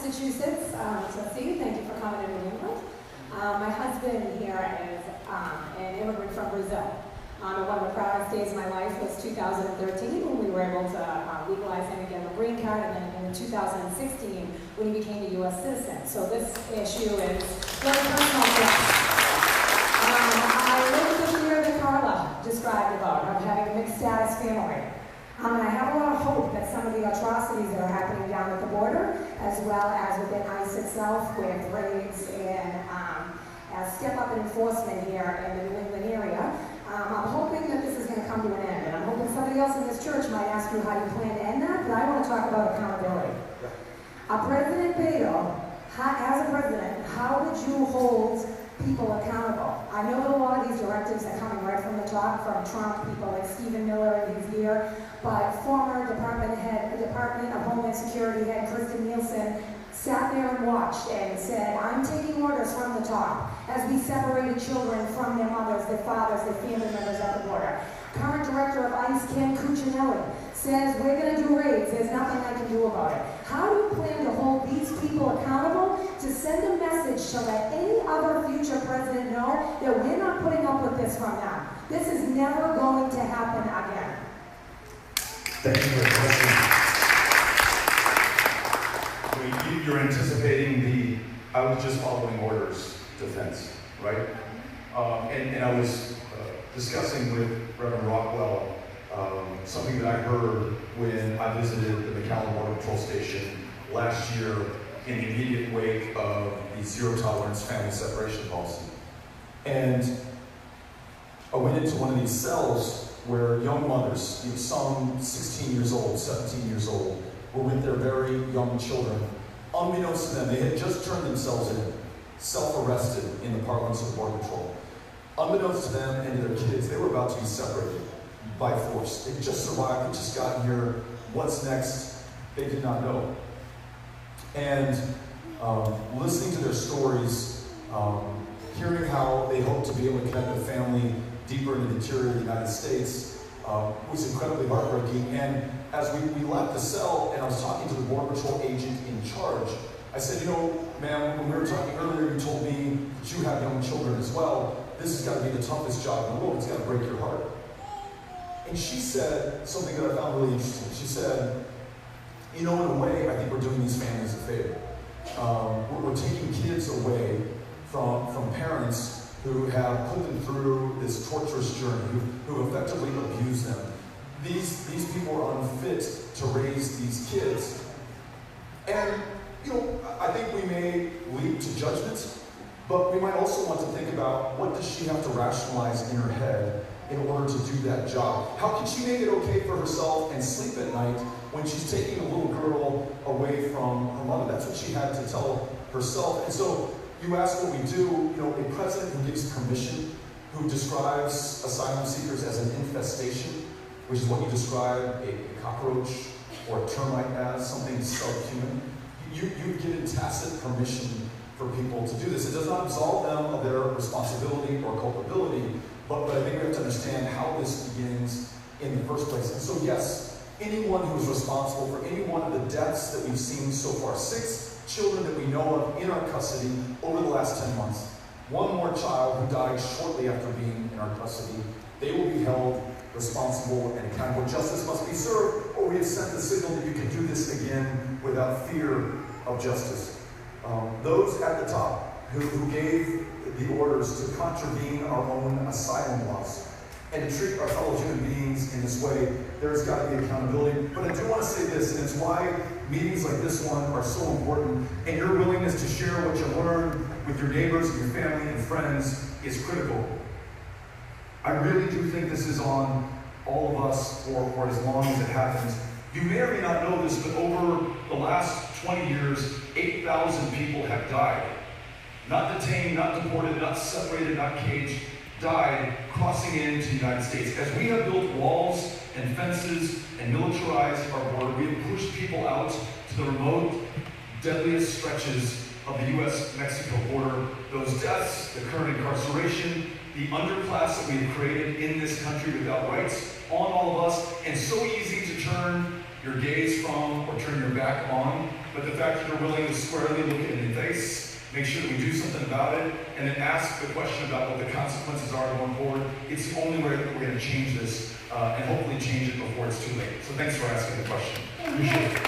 Massachusetts. Tennessee. Thank you for coming to New England. My husband here is an immigrant from Brazil. And one of the proudest days of my life was 2013 when we were able to legalize him and get him a green card, and then in 2016 when he became a U.S. citizen. So this issue is very personal to us. I live in the fear that Carla described about of having a mixed status family. And I have a lot of hope that some of the atrocities that are happening down at the border, as well as within ICE itself, with raids and step up in enforcement here in the New England area, I'm hoping that this is going to come to an end. And I'm hoping somebody else in this church might ask you how you plan to end that, but I want to talk about accountability. President Beto, as a president, how would you hold people accountable? I know that a lot of these directives are coming right from the top, from Trump, people like Stephen Miller, who's here, but former Department of Homeland Security head Kristen Nielsen sat there and watched and said, I'm taking orders from the top as we separated children from their mothers, their fathers, their family members at the border. Current director of ICE, Ken Cuccinelli, says we're going to do raids, there's nothing I can do about it. How do you plan to hold these people accountable to send a message to let any other future president know that we're not putting up with this from them? This is never going to happen again. Thank you for the question. You're anticipating the I was just following orders defense, right? And I was discussing with Reverend Rockwell something that I heard when I visited the McAllen Border Patrol Station last year in the immediate wake of the zero tolerance family separation policy. And I went into one of these cells where young mothers, some 16 years old, 17 years old, were with their very young children. Unbeknownst to them, they had just turned themselves in, self-arrested in the parlance of Border Patrol. Unbeknownst to them and to their kids, they were about to be separated by force. They just survived, they just got here. What's next? They did not know. And listening to their stories, hearing how they hope to be able to connect the family deeper into the interior of the United States was incredibly heartbreaking. And as we left the cell and I was talking to the Border Patrol agent in charge, I said, ma'am, when we were talking earlier, you told me that you have young children as well. This has got to be the toughest job in the world. It's got to break your heart. And she said something that I found really interesting. She said, in a way, I think we're doing these families a favor. We're taking kids away from parents who have put them through this torturous journey, who effectively abuse them. These people are unfit to raise these kids. And, I think we may leap to judgment, but we might also want to think about what does she have to rationalize in her head in order to do that job? How can she make it okay for herself and sleep at night when she's taking a little girl away from her mother? That's what she had to tell herself. And so you ask what we do, a president who gives permission, who describes asylum seekers as an infestation, which is what you describe a cockroach or a termite as, something subhuman. You've given tacit permission for people to do this. It does not absolve them of their responsibility or culpability, but I think we have to understand how this begins in the first place. And so yes, anyone who is responsible for any one of the deaths that we've seen so far, 6 children that we know of in our custody over the last 10 months, 1 more child who died shortly after being in our custody, they will be held responsible and accountable. Justice must be served, or we have sent the signal that you can do this again without fear of justice. Those at the top who gave the orders to contravene our own asylum laws and to treat our fellow human beings in this way, there's got to be accountability. But I do want to say this, and it's why meetings like this one are so important, and your willingness to share what you learn with your neighbors and your family and friends is critical. I really do think this is on all of us for as long as it happens. You may or may not know this, but over the last 20 years, 8,000 people have died. Not detained, not deported, not separated, not caged, died crossing into the United States. As we have built walls and fences and militarized our border, we have pushed people out to the remote, deadliest stretches of the U.S.-Mexico border. Those deaths, the current incarceration, the underclass that we have created in this country without rights on all of us, and so easy to turn your gaze from or turn your back on, but the fact that you're willing to squarely look it in the face, make sure that we do something about it, and then ask the question about what the consequences are going forward. It's the only way that we're going to change this, and hopefully change it before it's too late. So thanks for asking the question. Appreciate it.